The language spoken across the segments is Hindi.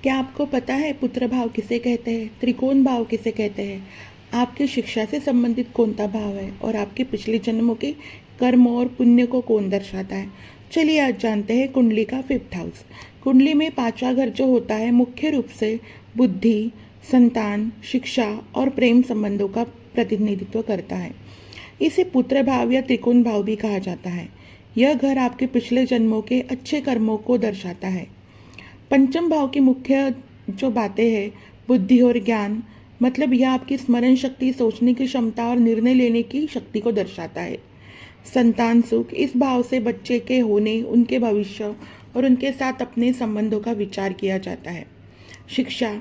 क्या आपको पता है पुत्र भाव किसे कहते हैं, त्रिकोण भाव किसे कहते हैं, आपकी शिक्षा से संबंधित कौन सा भाव है और आपके पिछले जन्मों के कर्म और पुण्य को कौन दर्शाता है। चलिए आज जानते हैं कुंडली का 5th हाउस। कुंडली में 5वां घर जो होता है मुख्य रूप से बुद्धि, संतान, शिक्षा और प्रेम संबंधों का प्रतिनिधित्व करता है। इसे पुत्र भाव या त्रिकोण भाव भी कहा जाता है। यह घर आपके पिछले जन्मों के अच्छे कर्मों को दर्शाता है। पंचम भाव की मुख्य जो बातें हैं बुद्धि और ज्ञान, मतलब यह आपकी स्मरण शक्ति, सोचने की क्षमता और निर्णय लेने की शक्ति को दर्शाता है। संतान सुख, इस भाव से बच्चे के होने, उनके भविष्य और उनके साथ अपने संबंधों का विचार किया जाता है। शिक्षा,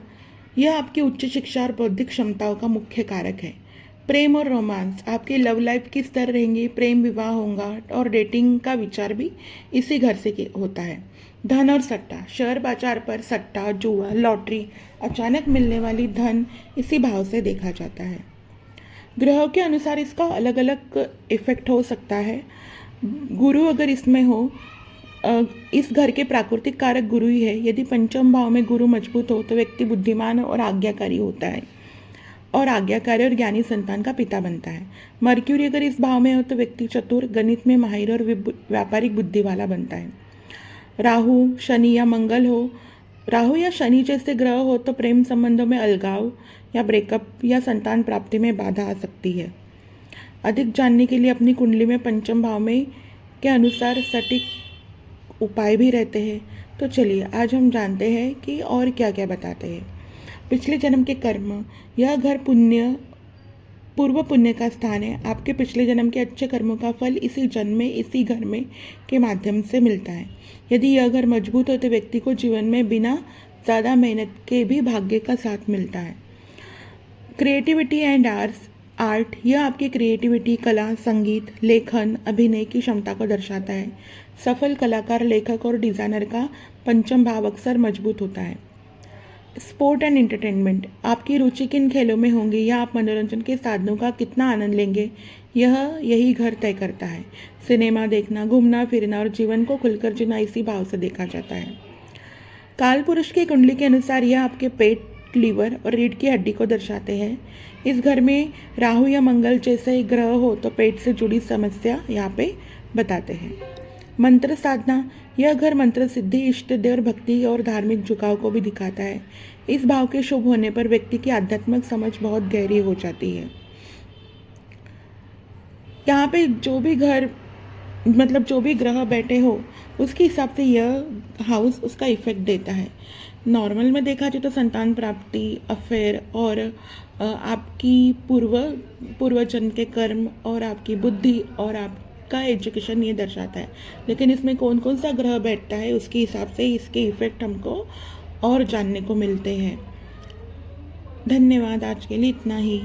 यह आपकी उच्च शिक्षा और बौद्धिक क्षमताओं का मुख्य कारक है। प्रेम और रोमांस, आपके लव लाइफ किस तरह रहेंगे, प्रेम विवाह होगा और डेटिंग का विचार भी इसी घर से होता है। धन और सट्टा, शेयर बाजार पर सट्टा, जुआ, लॉटरी, अचानक मिलने वाली धन इसी भाव से देखा जाता है। ग्रहों के अनुसार इसका अलग अलग इफेक्ट हो सकता है। गुरु अगर इसमें हो, इस घर के प्राकृतिक कारक गुरु ही है। यदि पंचम भाव में गुरु मजबूत हो तो व्यक्ति बुद्धिमान और आज्ञाकारी होता है और आज्ञाकारी और ज्ञानी संतान का पिता बनता है। मर्क्यूरी अगर इस भाव में हो तो व्यक्ति चतुर, गणित में माहिर और व्यापारिक बुद्धि वाला बनता है। राहु, शनि या मंगल हो, राहु या शनि जैसे ग्रह हो तो प्रेम संबंधों में अलगाव या ब्रेकअप या संतान प्राप्ति में बाधा आ सकती है। अधिक जानने के लिए अपनी कुंडली में पंचम भाव में के अनुसार सटीक उपाय भी रहते हैं। तो चलिए आज हम जानते हैं कि और क्या क्या बताते हैं। पिछले जन्म के कर्म, यह घर पूर्व पुण्य का स्थान है। आपके पिछले जन्म के अच्छे कर्मों का फल इसी जन्म में, इसी घर में के माध्यम से मिलता है। यदि यह घर मजबूत हो तो व्यक्ति को जीवन में बिना ज़्यादा मेहनत के भी भाग्य का साथ मिलता है। क्रिएटिविटी एंड आर्ट, यह आपकी क्रिएटिविटी, कला, संगीत, लेखन, अभिनय की क्षमता को दर्शाता है। सफल कलाकार, लेखक और डिज़ाइनर का पंचम भाव अक्सर मजबूत होता है। स्पोर्ट एंड एंटरटेनमेंट, आपकी रुचि किन खेलों में होंगी या आप मनोरंजन के साधनों का कितना आनंद लेंगे, यही घर तय करता है। सिनेमा देखना, घूमना फिरना और जीवन को खुलकर जीना इसी भाव से देखा जाता है। काल पुरुष की कुंडली के अनुसार यह आपके पेट, लीवर और रीढ़ की हड्डी को दर्शाते हैं। इस घर में राहु या मंगल जैसे ग्रह हो तो पेट से जुड़ी समस्या यहाँ पे बताते हैं। मंत्र साधना, यह घर मंत्र सिद्धि, इष्ट देव, भक्ति और धार्मिक झुकाव को भी दिखाता है। इस भाव के शुभ होने पर व्यक्ति की आध्यात्मिक समझ बहुत गहरी हो जाती है। यहाँ पे जो भी ग्रह बैठे हो उसके हिसाब से यह हाउस उसका इफेक्ट देता है। नॉर्मल में देखा जाए तो संतान प्राप्ति, अफेयर और आपकी पूर्वजन्म के कर्म और आपकी बुद्धि और आपका एजुकेशन ये दर्शाता है। लेकिन इसमें कौन कौन सा ग्रह बैठता है उसके हिसाब से इसके इफेक्ट हमको और जानने को मिलते हैं। धन्यवाद, आज के लिए इतना ही।